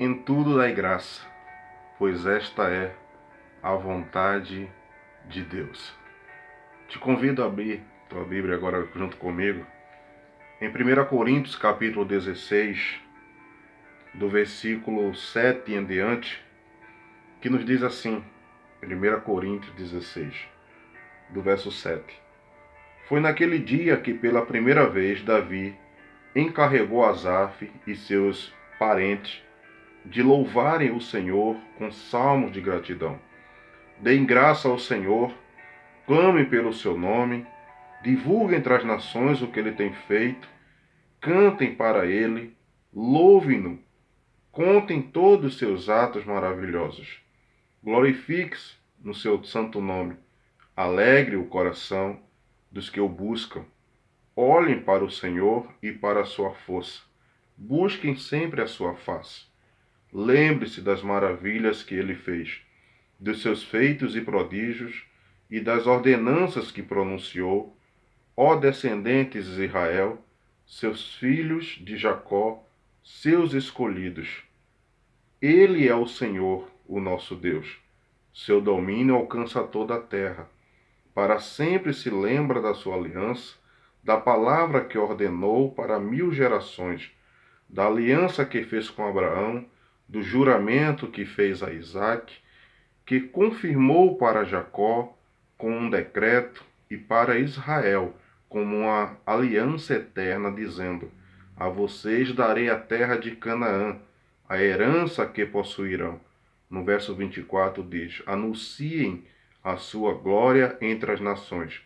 Em tudo dai graça, pois esta é a vontade de Deus. Te convido a abrir tua Bíblia agora junto comigo em 1 Coríntios capítulo 16, do versículo 7 em diante, que nos diz assim, 1 Coríntios 16, do verso 7. Foi naquele dia que pela primeira vez Davi encarregou Asaf e seus parentes de louvarem o Senhor com salmos de gratidão. Deem graça ao Senhor, clamem pelo seu nome, divulguem entre as nações o que ele tem feito, cantem para ele, louvem-no, contem todos os seus atos maravilhosos. Glorifique-se no seu santo nome, alegre o coração dos que o buscam. Olhem para o Senhor e para a sua força, busquem sempre a sua face. Lembre-se das maravilhas que ele fez, dos seus feitos e prodígios e das ordenanças que pronunciou, ó descendentes de Israel, seus filhos de Jacó, seus escolhidos. Ele é o Senhor, o nosso Deus. Seu domínio alcança toda a terra. Para sempre se lembra da sua aliança, da palavra que ordenou para 1000 gerações, da aliança que fez com Abraão, do juramento que fez a Isaque, que confirmou para Jacó com um decreto e para Israel como uma aliança eterna, dizendo: a vocês darei a terra de Canaã, a herança que possuirão. No verso 24 diz: anunciem a sua glória entre as nações,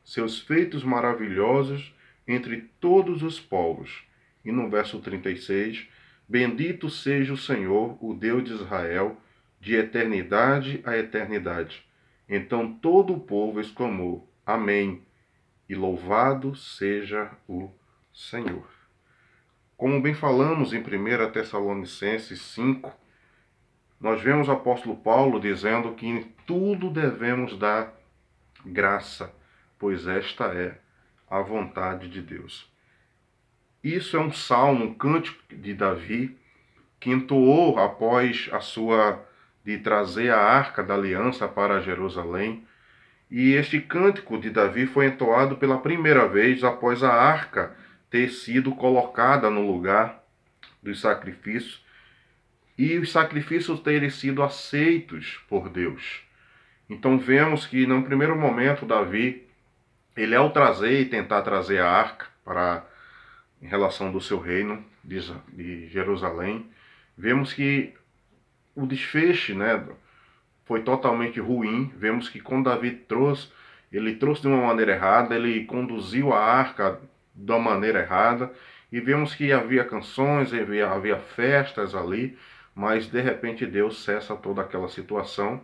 seus feitos maravilhosos entre todos os povos. E no verso 36, bendito seja o Senhor, o Deus de Israel, de eternidade a eternidade. Então todo o povo exclamou: Amém, e louvado seja o Senhor. Como bem falamos em 1 Tessalonicenses 5, nós vemos o apóstolo Paulo dizendo que em tudo devemos dar graça, pois esta é a vontade de Deus. Isso é um salmo, um cântico de Davi, que entoou após a sua de trazer a arca da aliança para Jerusalém. E este cântico de Davi foi entoado pela primeira vez após a arca ter sido colocada no lugar dos sacrifícios e os sacrifícios terem sido aceitos por Deus. Então vemos que no primeiro momento Davi, ele ao trazer e tentar trazer a arca para em relação do seu reino de Jerusalém, vemos que o desfecho, foi totalmente ruim. Vemos que quando Davi trouxe, ele trouxe de uma maneira errada, ele conduziu a arca de uma maneira errada, e vemos que havia canções, havia festas ali, mas de repente Deus cessa toda aquela situação.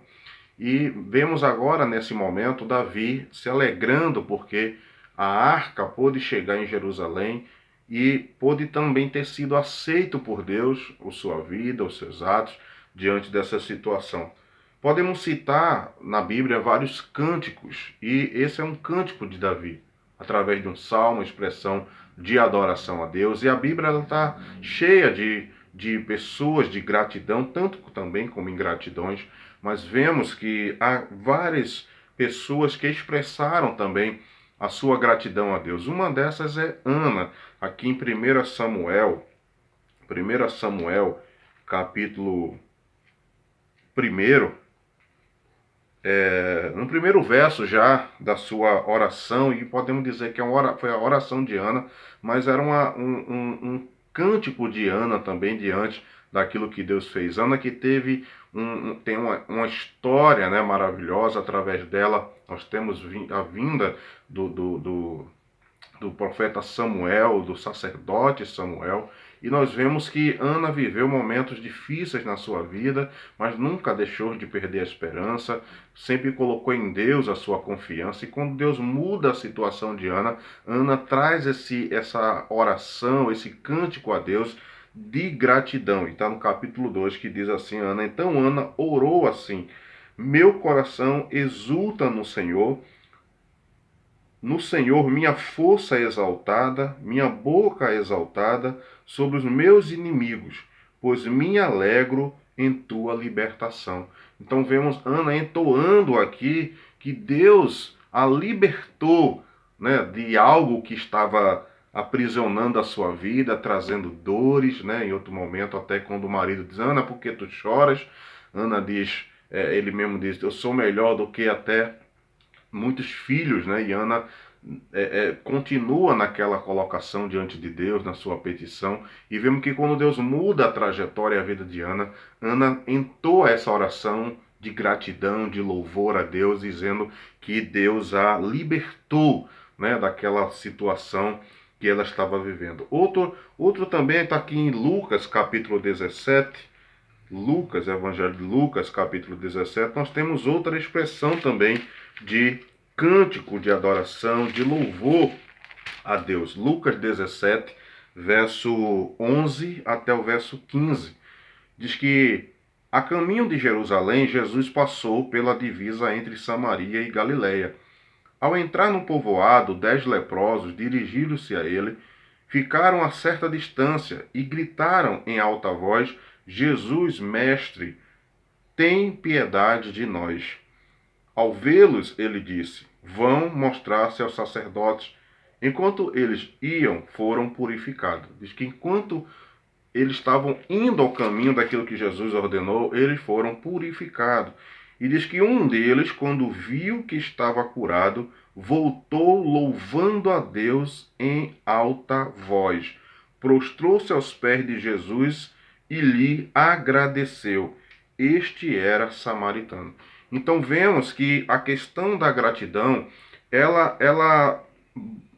E vemos agora, nesse momento, Davi se alegrando porque a arca pôde chegar em Jerusalém e pôde também ter sido aceito por Deus, a sua vida, os seus atos, diante dessa situação. Podemos citar na Bíblia vários cânticos, e esse é um cântico de Davi, através de um salmo, expressão de adoração a Deus. E a Bíblia está cheia de pessoas de gratidão, tanto também como ingratidões, mas vemos que há várias pessoas que expressaram também a sua gratidão a Deus. Uma dessas é Ana, aqui em 1 Samuel, capítulo 1, no primeiro verso já da sua oração, e podemos dizer que foi a oração de Ana, mas era um cântico de Ana também diante daquilo que Deus fez. Ana que tem uma história, maravilhosa. Através dela nós temos a vinda do profeta Samuel, do sacerdote Samuel, e nós vemos que Ana viveu momentos difíceis na sua vida, mas nunca deixou de perder a esperança, sempre colocou em Deus a sua confiança, e quando Deus muda a situação de Ana, Ana traz essa oração, esse cântico a Deus de gratidão, e está no capítulo 2 que diz assim, Ana: então Ana orou assim: meu coração exulta no Senhor minha força é exaltada, minha boca é exaltada sobre os meus inimigos, pois me alegro em tua libertação. Então vemos Ana entoando aqui que Deus a libertou, né, de algo que estava aprisionando a sua vida, trazendo dores, né? Em outro momento, até quando o marido diz: Ana, por que tu choras? Ana diz, ele mesmo diz: eu sou melhor do que até muitos filhos, né? E Ana continua naquela colocação diante de Deus, na sua petição, e vemos que quando Deus muda a trajetória e a vida de Ana, Ana entoa essa oração de gratidão, de louvor a Deus, dizendo que Deus a libertou, né, daquela situação que ela estava vivendo. Outro também está aqui em Lucas, capítulo 17, Lucas, Evangelho de Lucas, capítulo 17, nós temos outra expressão também de cântico de adoração, de louvor a Deus. Lucas 17, verso 11 até o verso 15. Diz que a caminho de Jerusalém, Jesus passou pela divisa entre Samaria e Galiléia. Ao entrar no povoado, 10 leprosos dirigiram-se a ele, ficaram a certa distância e gritaram em alta voz: Jesus, mestre, tem piedade de nós. Ao vê-los, ele disse: vão mostrar-se aos sacerdotes. Enquanto eles iam, foram purificados. Diz que enquanto eles estavam indo ao caminho daquilo que Jesus ordenou, eles foram purificados. E diz que um deles, quando viu que estava curado, voltou louvando a Deus em alta voz. Prostrou-se aos pés de Jesus e lhe agradeceu. Este era samaritano. Então vemos que a questão da gratidão, ela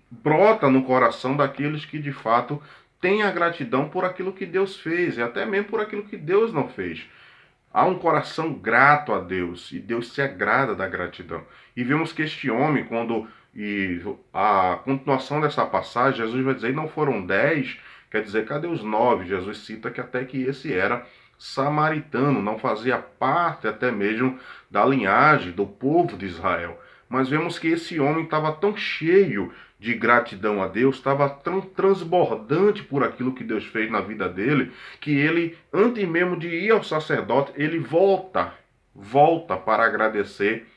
brota no coração daqueles que de fato têm a gratidão por aquilo que Deus fez e até mesmo por aquilo que Deus não fez. Há um coração grato a Deus e Deus se agrada da gratidão. E vemos que este homem, e a continuação dessa passagem, Jesus vai dizer: não foram 10, quer dizer, cadê os 9? Jesus cita que até que esse era samaritano, não fazia parte até mesmo da linhagem do povo de Israel. Mas vemos que esse homem estava tão cheio de gratidão a Deus, estava tão transbordante por aquilo que Deus fez na vida dele, que ele, antes mesmo de ir ao sacerdote, ele volta para agradecer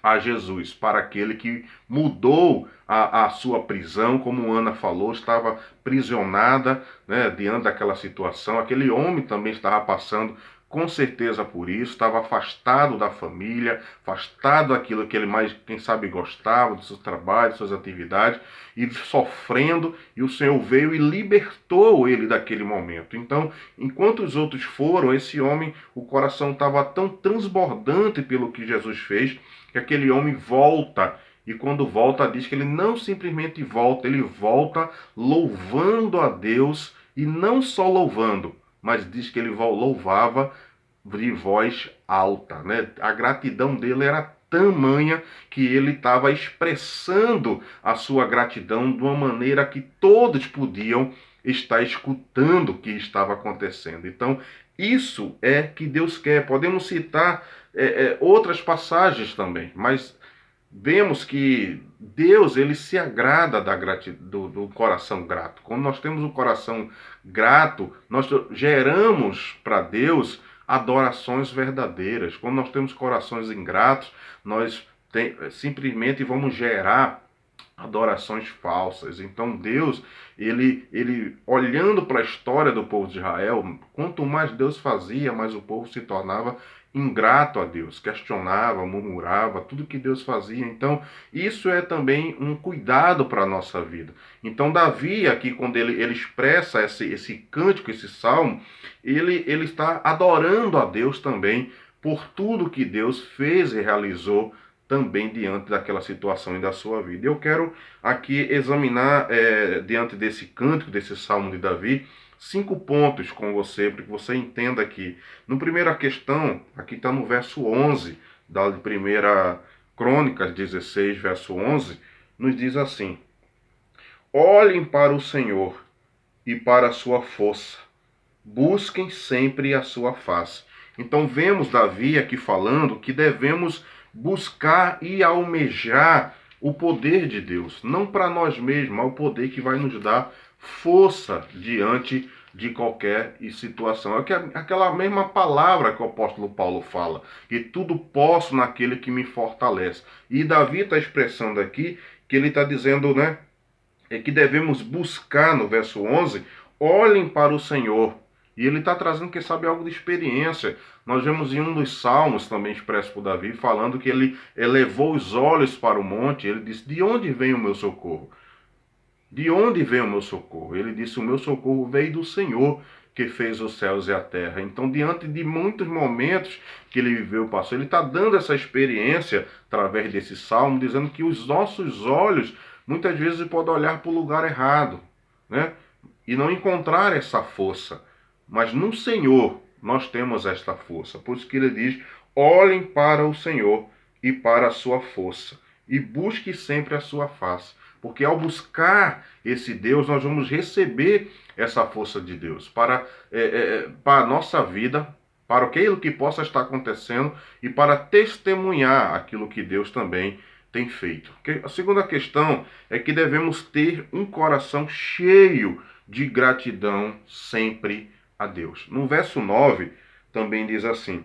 a Jesus, para aquele que mudou a sua prisão, como Ana falou, estava prisionada, né, diante daquela situação. Aquele homem também estava passando com certeza por isso, estava afastado da família, afastado daquilo que ele mais, quem sabe, gostava, do seu trabalho, de suas atividades, e sofrendo, e o Senhor veio e libertou ele daquele momento. Então, enquanto os outros foram, esse homem, o coração estava tão transbordante pelo que Jesus fez, que aquele homem volta. E quando volta, diz que ele não simplesmente volta, ele volta louvando a Deus, e não só louvando, mas diz que ele louvava de voz alta, né? A gratidão dele era tamanha que ele estava expressando a sua gratidão de uma maneira que todos podiam estar escutando o que estava acontecendo. Então, isso é que Deus quer. Podemos citar outras passagens também, mas vemos que Deus, ele se agrada da gratidão, do coração grato. Quando nós temos um coração grato, nós geramos para Deus adorações verdadeiras. Quando nós temos corações ingratos, nós simplesmente vamos gerar adorações falsas. Então Deus, ele olhando para a história do povo de Israel, quanto mais Deus fazia, mais o povo se tornava ingrato a Deus, questionava, murmurava, tudo que Deus fazia. Então, isso é também um cuidado para a nossa vida. Então, Davi, aqui, quando ele expressa esse cântico, esse salmo, ele está adorando a Deus também por tudo que Deus fez e realizou também diante daquela situação e da sua vida. Eu quero aqui examinar, diante desse cântico, desse salmo de Davi, 5 pontos com você, para que você entenda aqui. No primeira questão, aqui está no verso 11, da primeira Crônicas 16, verso 11, nos diz assim: olhem para o Senhor e para a sua força, busquem sempre a sua face. Então vemos Davi aqui falando que devemos buscar e almejar o poder de Deus, não para nós mesmos, mas o poder que vai nos dar força diante de qualquer situação. Aquela mesma palavra que o apóstolo Paulo fala, que tudo posso naquele que me fortalece. E Davi está expressando aqui que ele está dizendo, né, que devemos buscar, no verso 11, olhem para o Senhor. E ele está trazendo, quem sabe, algo de experiência. Nós vemos em um dos salmos, também expresso por Davi, falando que ele elevou os olhos para o monte. Ele disse, de onde vem o meu socorro? De onde vem o meu socorro? Ele disse, o meu socorro veio do Senhor, que fez os céus e a terra. Então, diante de muitos momentos que ele viveu, passou, ele está dando essa experiência, através desse salmo, dizendo que os nossos olhos, muitas vezes, podem olhar para o lugar errado, né? E não encontrar essa força. Mas no Senhor, nós temos esta força. Por isso que ele diz, olhem para o Senhor e para a sua força, e busque sempre a sua face. Porque ao buscar esse Deus, nós vamos receber essa força de Deus para a nossa vida, para aquilo que possa estar acontecendo e para testemunhar aquilo que Deus também tem feito. A segunda questão é que devemos ter um coração cheio de gratidão sempre a Deus. No verso 9 também diz assim,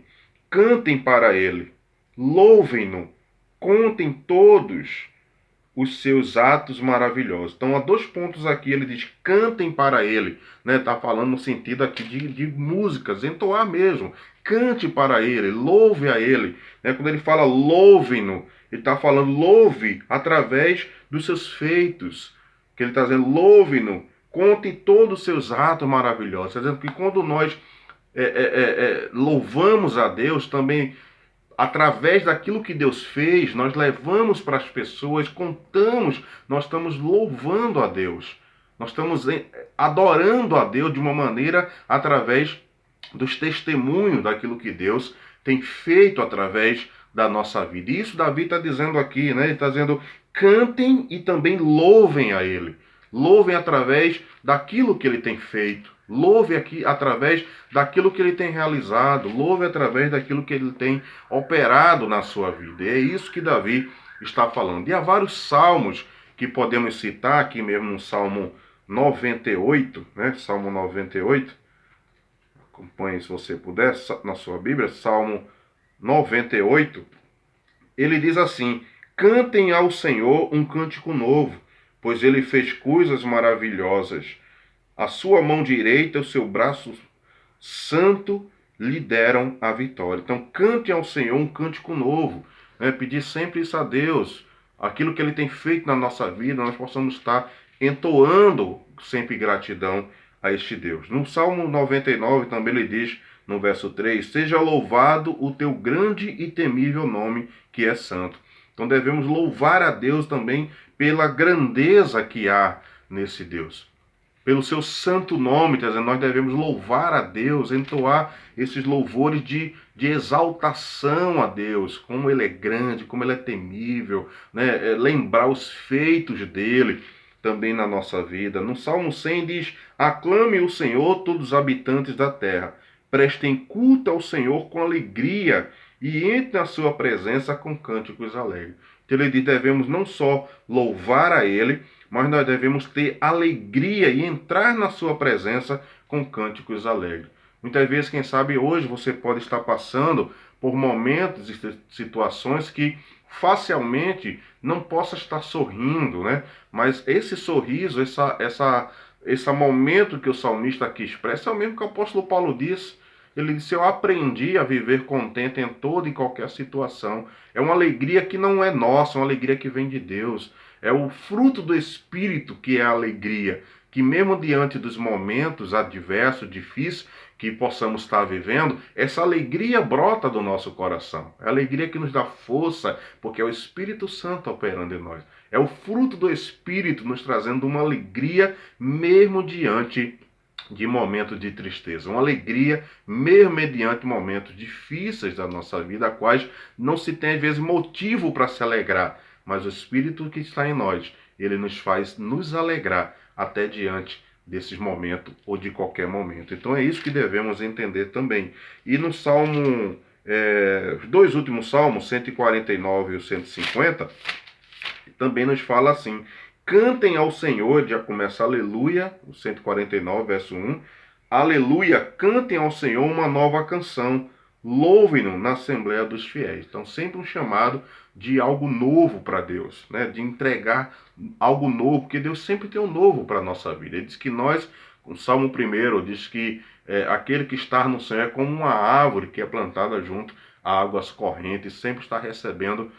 cantem para ele, louvem-no, contem todos os seus atos maravilhosos. Então, há 2 pontos aqui. Ele diz, cantem para ele. Está falando no sentido aqui de músicas, entoar mesmo. Cante para ele, louve a ele. Quando ele fala louve-no, ele está falando louve através dos seus feitos. Que ele está dizendo, louve-no, conte todos os seus atos maravilhosos. Está dizendo que quando nós louvamos a Deus, também através daquilo que Deus fez, nós levamos para as pessoas, contamos, nós estamos louvando a Deus. Nós estamos adorando a Deus de uma maneira através dos testemunhos daquilo que Deus tem feito através da nossa vida. E isso Davi está dizendo aqui, né? Ele está dizendo, cantem e também louvem a Ele. Louvem através daquilo que Ele tem feito. Louve aqui através daquilo que Ele tem realizado. Louve através daquilo que Ele tem operado na sua vida. E é isso que Davi está falando. E há vários salmos que podemos citar, aqui mesmo no Salmo 98, né? Salmo 98. Acompanhe se você puder, na sua Bíblia, Salmo 98. Ele diz assim, cantem ao Senhor um cântico novo, pois Ele fez coisas maravilhosas. A sua mão direita e o seu braço santo lhe deram a vitória. Então, cante ao Senhor um cântico novo. Pedir sempre isso a Deus. Aquilo que Ele tem feito na nossa vida, nós possamos estar entoando sempre gratidão a este Deus. No Salmo 99 também ele diz, no verso 3, seja louvado o teu grande e temível nome, que é santo. Então devemos louvar a Deus também pela grandeza que há nesse Deus. Pelo seu santo nome, quer dizer, nós devemos louvar a Deus, entoar esses louvores de exaltação a Deus, como Ele é grande, como Ele é temível, né? Lembrar os feitos dEle também na nossa vida. No Salmo 100 diz, aclame o Senhor todos os habitantes da terra, prestem culto ao Senhor com alegria e entre na sua presença com cânticos alegres. Então ele diz, devemos não só louvar a Ele, mas nós devemos ter alegria e entrar na sua presença com cânticos alegres. Muitas vezes, quem sabe hoje, você pode estar passando por momentos e situações que facialmente não possa estar sorrindo, né? Mas esse sorriso, esse momento que o salmista aqui expressa, é o mesmo que o apóstolo Paulo disse. Ele disse, eu aprendi a viver contente em toda e qualquer situação. É uma alegria que não é nossa, é uma alegria que vem de Deus. É o fruto do Espírito que é a alegria, que mesmo diante dos momentos adversos, difíceis, que possamos estar vivendo, essa alegria brota do nosso coração. É a alegria que nos dá força, porque é o Espírito Santo operando em nós. É o fruto do Espírito nos trazendo uma alegria mesmo diante de momentos de tristeza. Uma alegria mesmo mediante momentos difíceis da nossa vida, a quais não se tem às vezes motivo para se alegrar. Mas o Espírito que está em nós, ele nos faz nos alegrar até diante desses momentos ou de qualquer momento. Então é isso que devemos entender também. E no Salmo, os 2 últimos Salmos, 149 e o 150, também nos fala assim, cantem ao Senhor, já começa aleluia, o 149, verso 1, aleluia, cantem ao Senhor uma nova canção, louvem-no na Assembleia dos Fiéis. Então, sempre um chamado de algo novo para Deus, né? De entregar algo novo, porque Deus sempre tem um novo para a nossa vida. Ele diz que nós, o Salmo 1 diz que aquele que está no Senhor é como uma árvore que é plantada junto a águas correntes, sempre está recebendo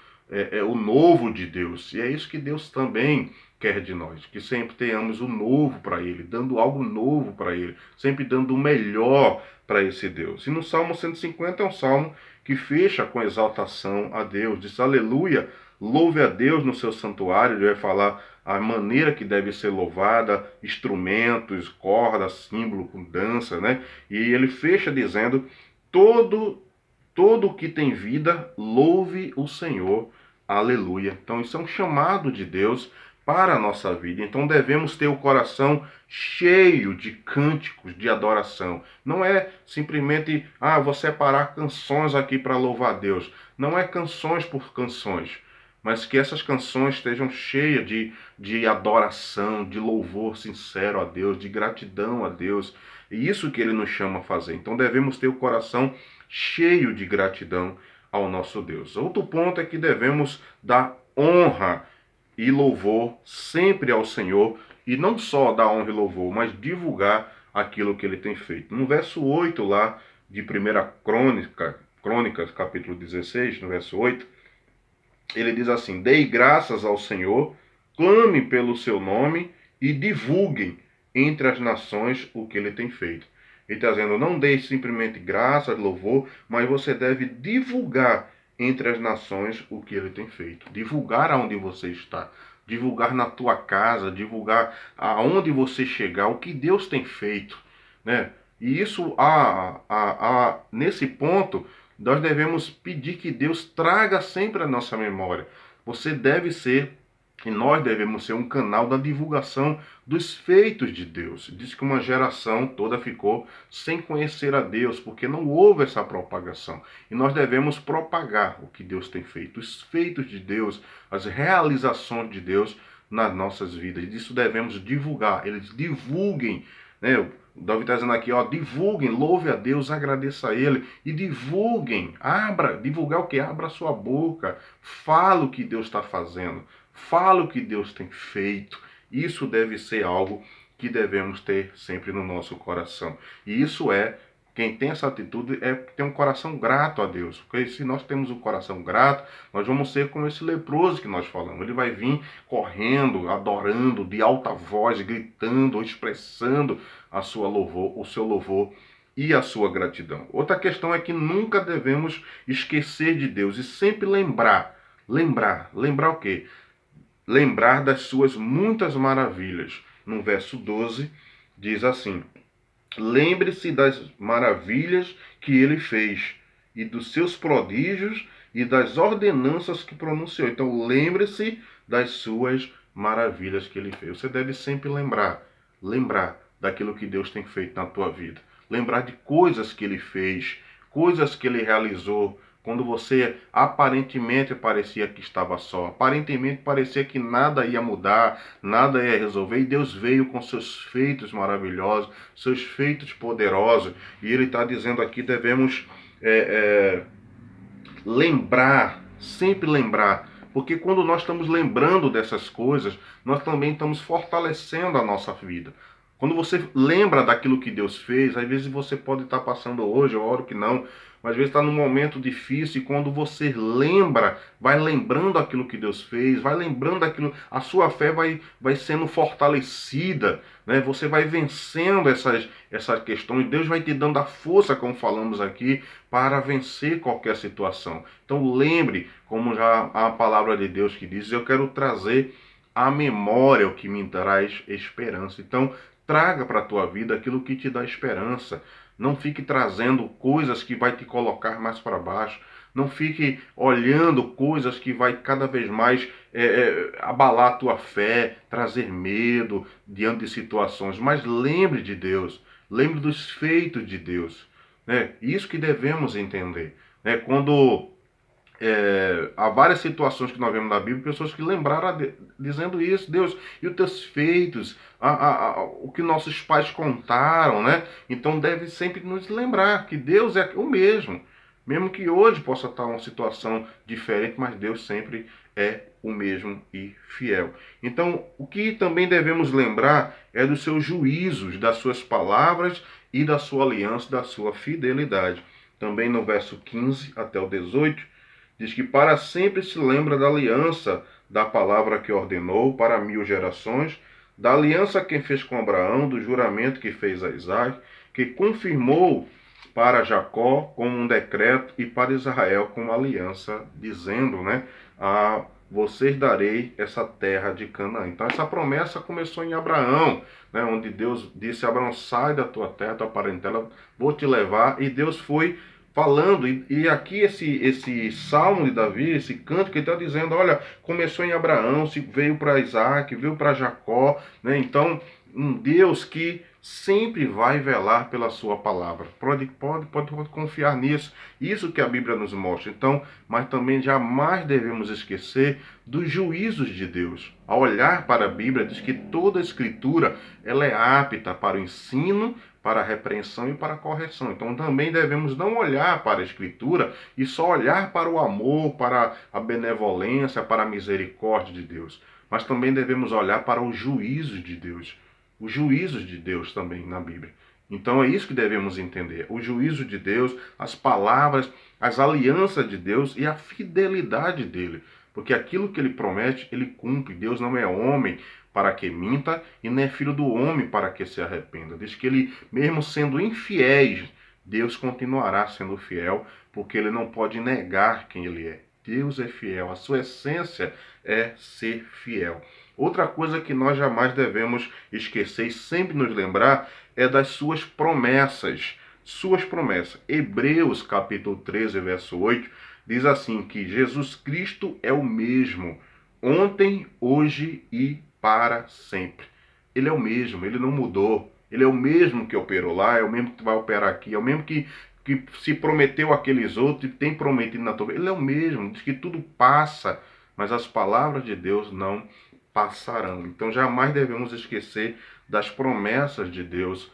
o novo de Deus. E é isso que Deus também quer de nós, que sempre tenhamos o novo para Ele, dando algo novo para Ele, sempre dando o melhor para esse Deus. E no Salmo 150 é um salmo que fecha com exaltação a Deus, diz aleluia, louve a Deus no seu santuário. Ele vai falar a maneira que deve ser louvada, instrumentos, cordas, símbolo, com dança, né? E ele fecha dizendo, todo o que tem vida, louve o Senhor, aleluia. Então isso é um chamado de Deus para a nossa vida. Então devemos ter o coração cheio de cânticos de adoração. Não é simplesmente, vou separar canções aqui para louvar a Deus. Não é canções por canções, mas que essas canções estejam cheias de adoração, de louvor sincero a Deus, de gratidão a Deus. E isso que Ele nos chama a fazer. Então devemos ter o coração cheio de gratidão ao nosso Deus. Outro ponto é que devemos dar honra e louvor sempre ao Senhor, e não só dar honra e louvor, mas divulgar aquilo que Ele tem feito. No verso 8 lá de 1 Crônicas, capítulo 16, no verso 8, ele diz assim, dei graças ao Senhor, clame pelo seu nome e divulguem entre as nações o que Ele tem feito. Ele está dizendo, não dê simplesmente graças, louvor, mas você deve divulgar entre as nações o que Ele tem feito. Divulgar aonde você está. Divulgar na tua casa, divulgar aonde você chegar, o que Deus tem feito, né? E isso, nesse ponto, nós devemos pedir que Deus traga sempre a nossa memória. Você deve ser, e nós devemos ser um canal da divulgação dos feitos de Deus. Diz que uma geração toda ficou sem conhecer a Deus, porque não houve essa propagação. E nós devemos propagar o que Deus tem feito, os feitos de Deus, as realizações de Deus nas nossas vidas. E disso devemos divulgar. Eles divulguem, né? O Davi está dizendo aqui, divulguem, louve a Deus, agradeça a Ele e divulguem, divulgar o que? Abra a sua boca, fala o que Deus está fazendo. Fala o que Deus tem feito. Isso deve ser algo que devemos ter sempre no nosso coração. E isso quem tem essa atitude tem um coração grato a Deus. Porque se nós temos um coração grato, nós vamos ser como esse leproso que nós falamos. Ele vai vir correndo, adorando, de alta voz, gritando, expressando o seu louvor e a sua gratidão. Outra questão é que nunca devemos esquecer de Deus e sempre lembrar o quê? Lembrar das suas muitas maravilhas. No verso 12 diz assim, lembre-se das maravilhas que Ele fez, e dos seus prodígios e das ordenanças que pronunciou. Então lembre-se das suas maravilhas que Ele fez. Você deve sempre lembrar daquilo que Deus tem feito na tua vida. Lembrar de coisas que Ele fez, coisas que Ele realizou, quando você aparentemente parecia que estava só, aparentemente parecia que nada ia mudar, nada ia resolver, e Deus veio com seus feitos maravilhosos, seus feitos poderosos, e Ele está dizendo aqui, devemos lembrar, sempre lembrar, porque quando nós estamos lembrando dessas coisas, nós também estamos fortalecendo a nossa vida. Quando você lembra daquilo que Deus fez, às vezes você pode estar passando hoje, eu oro que não, mas às vezes está num momento difícil, e quando você lembra, vai lembrando aquilo que Deus fez, vai lembrando aquilo, a sua fé vai sendo fortalecida, né? Você vai vencendo essas questões, Deus vai te dando a força, como falamos aqui, para vencer qualquer situação. Então lembre, como já a palavra de Deus que diz, eu quero trazer à memória o que me traz esperança. Então, traga para a tua vida aquilo que te dá esperança. Não fique trazendo coisas que vai te colocar mais para baixo. Não fique olhando coisas que vai cada vez mais abalar a tua fé, trazer medo diante de situações. Mas lembre de Deus. Lembre dos feitos de Deus. Né? Isso que devemos entender. Né? Quando há várias situações que nós vemos na Bíblia, pessoas que lembraram dizendo isso: Deus, e os teus feitos, o que nossos pais contaram, né? Então deve sempre nos lembrar que Deus é o mesmo. Mesmo que hoje possa estar uma situação diferente, mas Deus sempre é o mesmo e fiel. Então, o que também devemos lembrar é dos seus juízos, das suas palavras e da sua aliança, da sua fidelidade. Também no verso 15 até o 18, diz que para sempre se lembra da aliança, da palavra que ordenou para 1000 gerações, da aliança que fez com Abraão, do juramento que fez a Isaac, que confirmou para Jacó como um decreto e para Israel como aliança, dizendo, né, a vocês darei essa terra de Canaã. Então essa promessa começou em Abraão, né, onde Deus disse a Abraão: sai da tua terra, tua parentela, vou te levar. E Deus foi falando, e aqui esse salmo de Davi, esse canto que ele está dizendo: olha, começou em Abraão, se veio para Isaac, veio para Jacó, né? Então, um Deus que sempre vai velar pela sua palavra. Pode confiar nisso. Isso que a Bíblia nos mostra. Então, mas também jamais devemos esquecer dos juízos de Deus. Ao olhar para a Bíblia, diz que toda a escritura ela é apta para o ensino, para a repreensão e para a correção. Então também devemos não olhar para a Escritura e só olhar para o amor, para a benevolência, para a misericórdia de Deus. Mas também devemos olhar para os juízos de Deus. Os juízos de Deus também na Bíblia. Então é isso que devemos entender. O juízo de Deus, as palavras, as alianças de Deus e a fidelidade dele. Porque aquilo que ele promete, ele cumpre. Deus não é homem para que minta, e nem é filho do homem para que se arrependa. Diz que ele, mesmo sendo infiéis, Deus continuará sendo fiel, porque ele não pode negar quem ele é. Deus é fiel, a sua essência é ser fiel. Outra coisa que nós jamais devemos esquecer e sempre nos lembrar é das suas promessas. Suas promessas. Hebreus capítulo 13, verso 8, diz assim que Jesus Cristo é o mesmo, ontem, hoje e para sempre. Ele é o mesmo, ele não mudou. Ele é o mesmo que operou lá, é o mesmo que vai operar aqui, é o mesmo que se prometeu àqueles outros e tem prometido na tua vida. Ele é o mesmo, diz que tudo passa, mas as palavras de Deus não passarão. Então jamais devemos esquecer das promessas de Deus.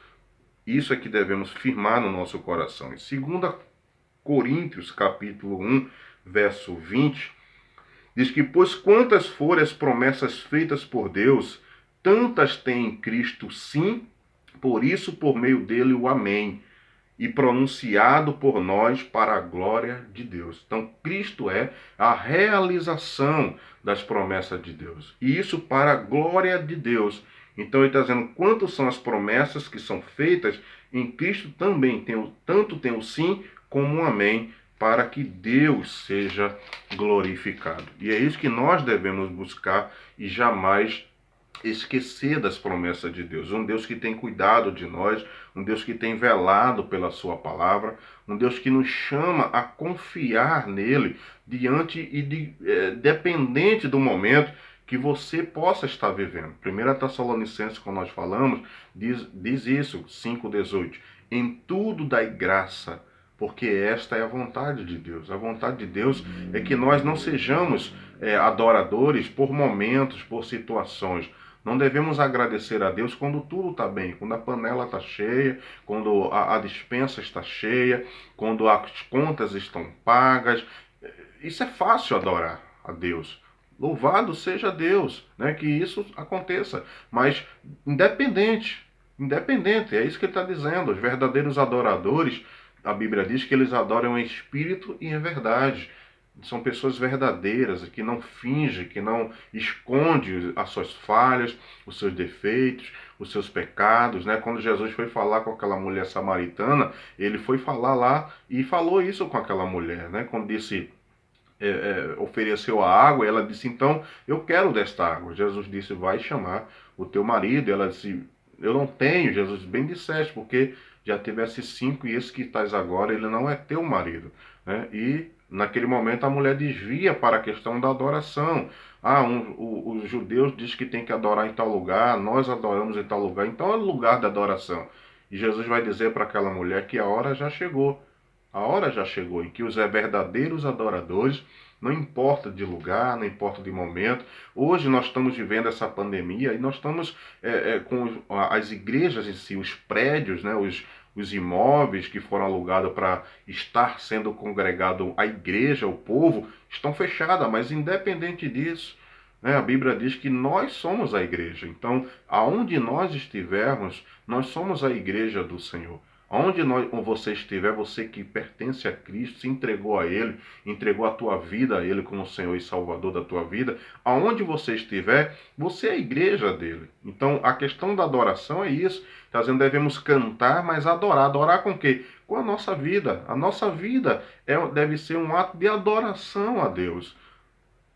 Isso é que devemos firmar no nosso coração. Em 2 Coríntios, capítulo 1, verso 20, diz que: pois quantas forem as promessas feitas por Deus, tantas tem em Cristo sim, por isso por meio dele o amém, e pronunciado por nós para a glória de Deus. Então Cristo é a realização das promessas de Deus. E isso para a glória de Deus. Então ele está dizendo quantas são as promessas que são feitas em Cristo também. Tanto tem o sim como o amém, para que Deus seja glorificado. E é isso que nós devemos buscar e jamais esquecer das promessas de Deus. Um Deus que tem cuidado de nós, um Deus que tem velado pela sua palavra, um Deus que nos chama a confiar nele diante e dependente do momento que você possa estar vivendo. 1 Tessalonicenses, como nós falamos, diz isso, 5,18. Em tudo dai graça, porque esta é a vontade de Deus. A vontade de Deus é que nós não sejamos adoradores por momentos, por situações. Não devemos agradecer a Deus quando tudo está bem, quando a panela está cheia, quando a despensa está cheia, quando as contas estão pagas. Isso é fácil adorar a Deus. Louvado seja Deus, né, que isso aconteça. Mas independente, é isso que ele está dizendo. Os verdadeiros adoradores, a Bíblia diz que eles adoram em espírito e em verdade. São pessoas verdadeiras, que não fingem, que não esconde as suas falhas, os seus defeitos, os seus pecados, né? Quando Jesus foi falar com aquela mulher samaritana, ele foi falar lá e falou isso com aquela mulher, né? Quando disse, ofereceu a água, ela disse: então eu quero desta água. Jesus disse: vai chamar o teu marido. Ela disse: eu não tenho. Jesus: bem disseste, porque já tivesse 5 e esse que estás agora, ele não é teu marido, né? E naquele momento a mulher desvia para a questão da adoração. Os judeus dizem que tem que adorar em tal lugar, nós adoramos em tal lugar, então é o lugar da adoração. E Jesus vai dizer para aquela mulher que a hora já chegou. A hora já chegou em que os verdadeiros adoradores, não importa de lugar, não importa de momento. Hoje nós estamos vivendo essa pandemia e nós estamos com as igrejas em si, os prédios, né, os imóveis que foram alugados para estar sendo congregado a igreja, o povo, estão fechados, mas independente disso, né, a Bíblia diz que nós somos a igreja. Então, aonde nós estivermos, nós somos a igreja do Senhor. Onde você estiver, você que pertence a Cristo, se entregou a Ele, entregou a tua vida a Ele como Senhor e Salvador da tua vida, aonde você estiver, você é a igreja dele. Então, a questão da adoração é isso. Está dizendo, devemos cantar, mas adorar. Adorar com o quê? Com a nossa vida. A nossa vida deve ser um ato de adoração a Deus.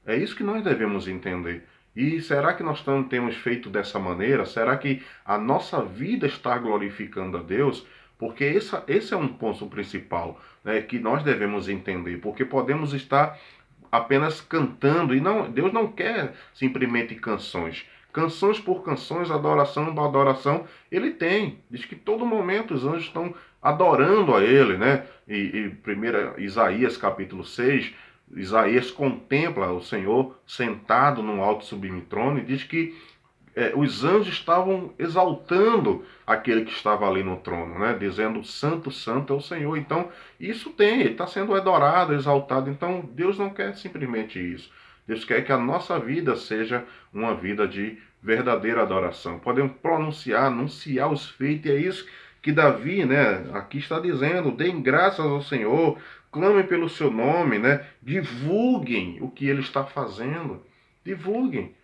É isso que nós devemos entender. E será que nós temos feito dessa maneira? Será que a nossa vida está glorificando a Deus? Porque esse é um ponto principal, né, que nós devemos entender. Porque podemos estar apenas cantando, e não, Deus não quer simplesmente canções. Canções por canções, adoração por adoração, Ele tem. Diz que todo momento os anjos estão adorando a Ele, né? E 1 Isaías capítulo 6, Isaías contempla o Senhor sentado num alto sublime trono e diz que os anjos estavam exaltando aquele que estava ali no trono, né? Dizendo, Santo, Santo é o Senhor. Então, isso tem, ele está sendo adorado, exaltado. Então, Deus não quer simplesmente isso. Deus quer que a nossa vida seja uma vida de verdadeira adoração. Podemos pronunciar, anunciar os feitos, e é isso que Davi, né, aqui está dizendo, deem graças ao Senhor, clamem pelo seu nome, né? Divulguem o que ele está fazendo. Divulguem.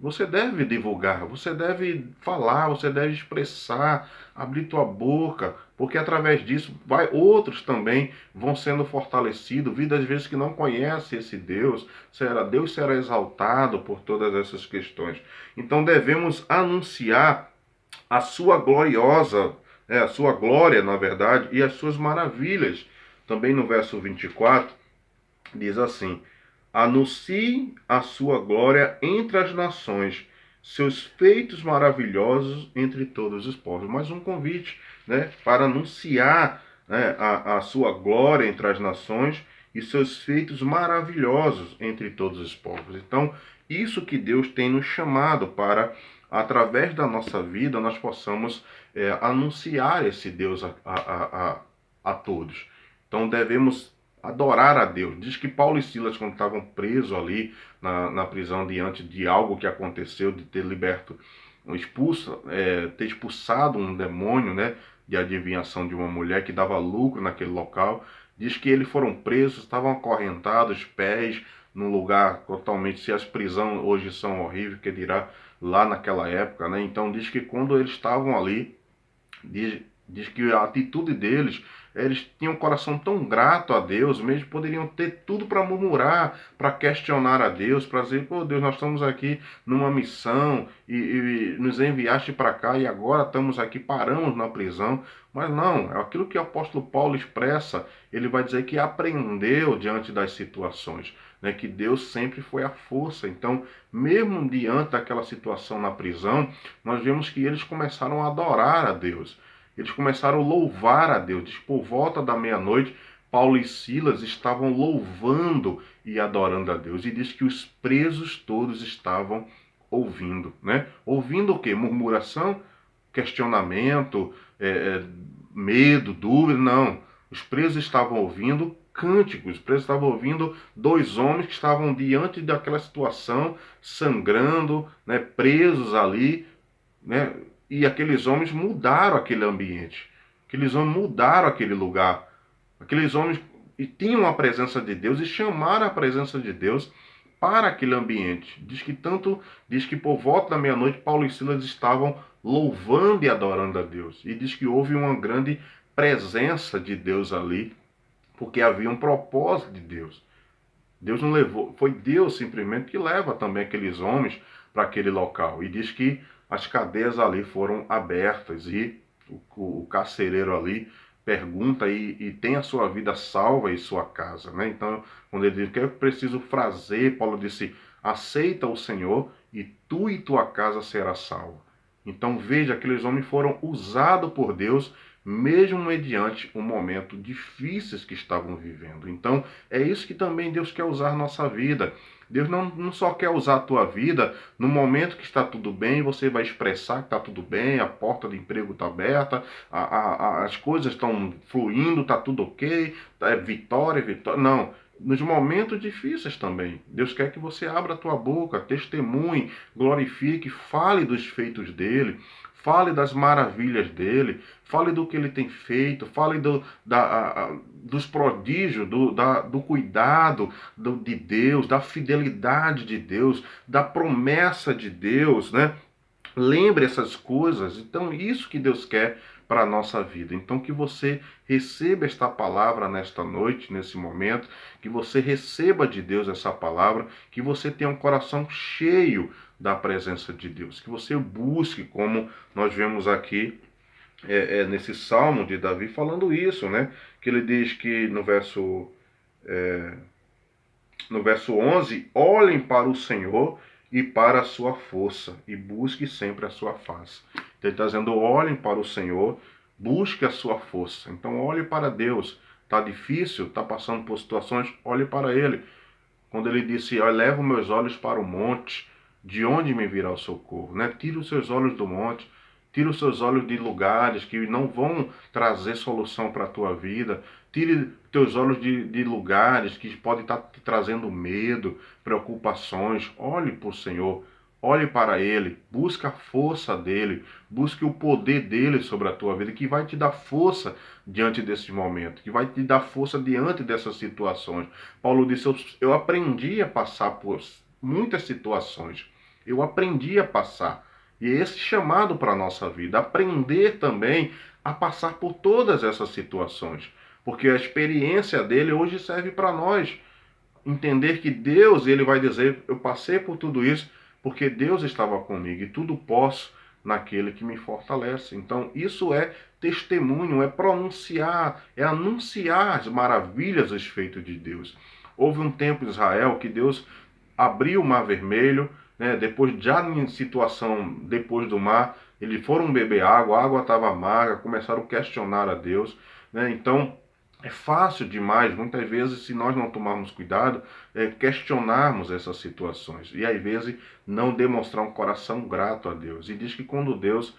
Você deve divulgar, você deve falar, você deve expressar, abrir tua boca, porque através disso outros também vão sendo fortalecidos, vidas às vezes que não conhecem esse Deus, Deus será exaltado por todas essas questões. Então devemos anunciar a sua gloriosa, a sua glória, na verdade, e as suas maravilhas. Também no verso 24 diz assim: anuncie a sua glória entre as nações, seus feitos maravilhosos entre todos os povos. Mais um convite, né, para anunciar, né, a sua glória entre as nações e seus feitos maravilhosos entre todos os povos. Então, isso que Deus tem nos chamado para, através da nossa vida, nós possamos anunciar esse Deus a todos. Então, devemos adorar a Deus. Diz que Paulo e Silas, quando estavam presos ali na prisão diante de algo que aconteceu, de ter ter expulsado um demônio, né, de adivinhação de uma mulher que dava lucro naquele local, diz que eles foram presos, estavam acorrentados, pés, num lugar totalmente, se as prisões hoje são horríveis, que dirá lá naquela época, né? Então diz que quando eles estavam ali, diz que a atitude deles, eles tinham um coração tão grato a Deus, mesmo poderiam ter tudo para murmurar, para questionar a Deus, para dizer, pô Deus, nós estamos aqui numa missão e nos enviaste para cá e agora estamos aqui, paramos na prisão. Mas não, é aquilo que o apóstolo Paulo expressa, ele vai dizer que aprendeu diante das situações, né, que Deus sempre foi a força. Então, mesmo diante daquela situação na prisão, nós vemos que eles começaram a adorar a Deus. Eles começaram a louvar a Deus. Diz, por volta da meia-noite, Paulo e Silas estavam louvando e adorando a Deus. E diz que os presos todos estavam ouvindo, né? Ouvindo o quê? Murmuração, questionamento, medo, dúvida? Não. Os presos estavam ouvindo cânticos. Os presos estavam ouvindo dois homens que estavam diante daquela situação, sangrando, né, presos ali, né? E aqueles homens mudaram aquele ambiente. Aqueles homens mudaram aquele lugar. Aqueles homens tinham a presença de Deus e chamaram a presença de Deus para aquele ambiente. Diz que por volta da meia-noite Paulo e Silas estavam louvando e adorando a Deus. E diz que houve uma grande presença de Deus ali, porque havia um propósito de Deus. Deus não levou, foi Deus simplesmente que leva também aqueles homens para aquele local. E diz que as cadeias ali foram abertas e o carcereiro ali pergunta e tem a sua vida salva e sua casa, né? Então, quando ele diz, o que eu preciso fazer, Paulo disse, aceita o Senhor e tu e tua casa será salva. Então veja, aqueles homens foram usados por Deus mesmo mediante o momento difíceis que estavam vivendo. Então, é isso que também Deus quer usar nossa vida. Deus não só quer usar a tua vida no momento que está tudo bem, você vai expressar que está tudo bem, a porta de emprego está aberta, as coisas estão fluindo, está tudo ok, é vitória, vitória. Não. Nos momentos difíceis também. Deus quer que você abra a tua boca, testemunhe, glorifique, fale dos feitos dele, fale das maravilhas dele, fale do que ele tem feito, fale dos prodígios, do cuidado de Deus, da fidelidade de Deus, da promessa de Deus, né? Lembre essas coisas. Então, isso que Deus quer para a nossa vida. Então, que você receba esta palavra nesta noite, nesse momento, que você receba de Deus essa palavra, que você tenha um coração cheio da presença de Deus, que você busque, como nós vemos aqui nesse Salmo de Davi falando isso, né? Que ele diz que no verso 11, olhem para o Senhor e para a sua força, e busque sempre a sua face. Então ele está dizendo, olhem para o Senhor, busque a sua força. Então olhe para Deus. Está difícil, está passando por situações, olhe para Ele. Quando ele disse, eu levo meus olhos para o monte, de onde me virá o socorro? Né? Tira os seus olhos do monte, tira os seus olhos de lugares que não vão trazer solução para a tua vida. Tire teus olhos de lugares que podem estar te trazendo medo, preocupações. Olhe para o Senhor, olhe para Ele, busque a força dEle, busque o poder dEle sobre a tua vida, que vai te dar força diante desse momento, que vai te dar força diante dessas situações. Paulo disse, eu aprendi a passar por muitas situações, eu aprendi a passar. E é esse chamado para a nossa vida, aprender também a passar por todas essas situações. Porque a experiência dele hoje serve para nós. Entender que Deus, ele vai dizer, eu passei por tudo isso porque Deus estava comigo e tudo posso naquele que me fortalece. Então isso é testemunho, é pronunciar, é anunciar as maravilhas, os feitos de Deus. Houve um tempo em Israel que Deus abriu o Mar Vermelho, né? Depois, já em situação depois do mar, eles foram beber água, a água estava amarga, começaram a questionar a Deus, né? Então, é fácil demais, muitas vezes, se nós não tomarmos cuidado, questionarmos essas situações. E, às vezes, não demonstrar um coração grato a Deus. E diz que quando Deus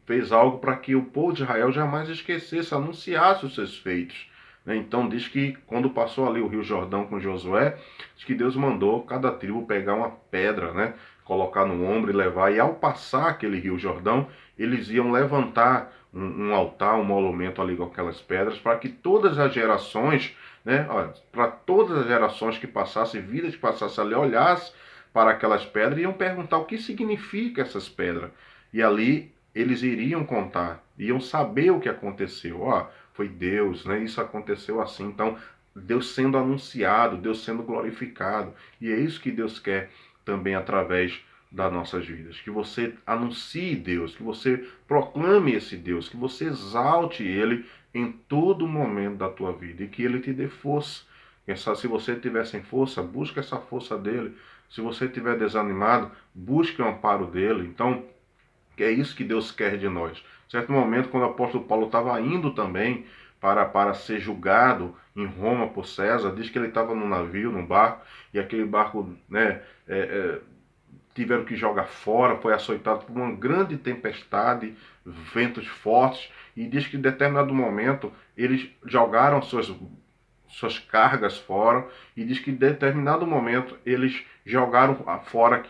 fez algo para que o povo de Israel jamais esquecesse, anunciasse os seus feitos. Então diz que quando passou ali o Rio Jordão com Josué, diz que Deus mandou cada tribo pegar uma pedra, né? Colocar no ombro e levar. E ao passar aquele Rio Jordão, eles iam levantar um altar, um monumento ali com aquelas pedras, para que todas as gerações, né? Para todas as gerações que passassem, vidas que passassem ali, olhassem para aquelas pedras e iam perguntar o que significa essas pedras. E ali eles iriam contar, iam saber o que aconteceu. Foi Deus, né? Isso aconteceu assim. Então, Deus sendo anunciado, Deus sendo glorificado. E é isso que Deus quer também através das nossas vidas. Que você anuncie Deus, que você proclame esse Deus, que você exalte Ele em todo momento da tua vida e que Ele te dê força. Se você estiver sem força, busque essa força dele. Se você estiver desanimado, busque o amparo dele. Então, é isso que Deus quer de nós. Em certo momento, quando o apóstolo Paulo estava indo também para ser julgado em Roma por César, diz que ele estava num navio, num barco, e aquele barco, né, tiveram que jogar fora, foi açoitado por uma grande tempestade, ventos fortes, e diz que em determinado momento eles jogaram suas cargas fora, e diz que em determinado momento eles jogaram fora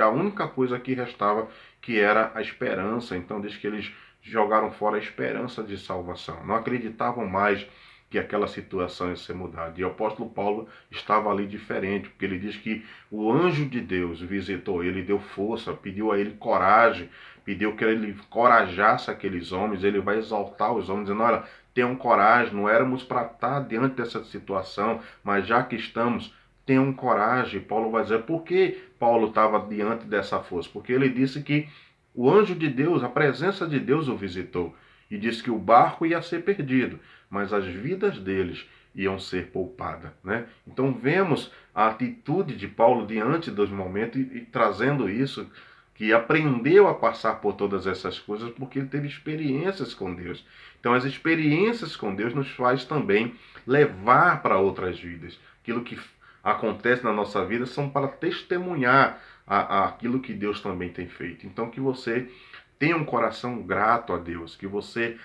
a única coisa que restava, que era a esperança. Então diz que eles jogaram fora a esperança de salvação. Não acreditavam mais que aquela situação ia ser mudada. E o apóstolo Paulo estava ali diferente, porque ele diz que o anjo de Deus visitou ele, deu força, pediu a ele coragem, pediu que ele corajasse aqueles homens, ele vai exaltar os homens, dizendo, olha, tenham coragem, não éramos para estar diante dessa situação, mas já que estamos, tenham coragem. Paulo vai dizer, por que Paulo estava diante dessa força? Porque ele disse que o anjo de Deus, a presença de Deus o visitou, e disse que o barco ia ser perdido, mas as vidas deles iam ser poupadas, né? Então vemos a atitude de Paulo diante dos momentos e trazendo isso, que aprendeu a passar por todas essas coisas porque ele teve experiências com Deus. Então as experiências com Deus nos faz também levar para outras vidas. Aquilo que acontece na nossa vida são para testemunhar aquilo que Deus também tem feito. Então que você tenha um coração grato a Deus, que você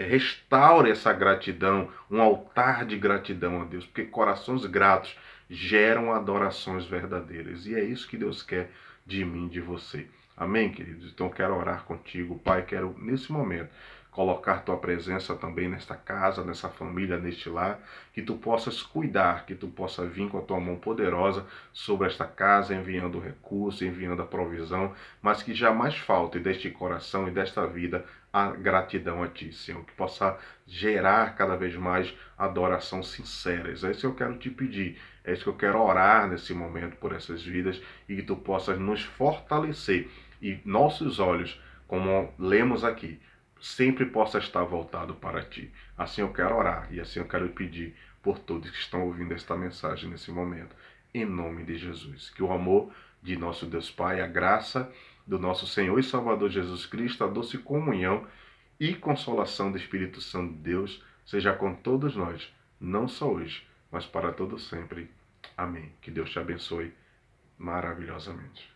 restaure essa gratidão, um altar de gratidão a Deus, porque corações gratos geram adorações verdadeiras. E é isso que Deus quer de mim, de você. Amém, queridos? Então quero orar contigo, Pai, quero nesse momento colocar tua presença também nesta casa, nessa família, neste lar, que tu possas cuidar, que tu possa vir com a tua mão poderosa sobre esta casa, enviando recurso, enviando a provisão, mas que jamais falte deste coração e desta vida a gratidão a ti, Senhor, que possa gerar cada vez mais adoração sincera. É isso que eu quero te pedir, é isso que eu quero orar nesse momento por essas vidas e que tu possas nos fortalecer e nossos olhos, como lemos aqui, sempre possa estar voltado para ti. Assim eu quero orar e assim eu quero pedir por todos que estão ouvindo esta mensagem nesse momento. Em nome de Jesus. Que o amor de nosso Deus Pai, a graça do nosso Senhor e Salvador Jesus Cristo, a doce comunhão e consolação do Espírito Santo de Deus seja com todos nós, não só hoje, mas para todo sempre. Amém. Que Deus te abençoe maravilhosamente.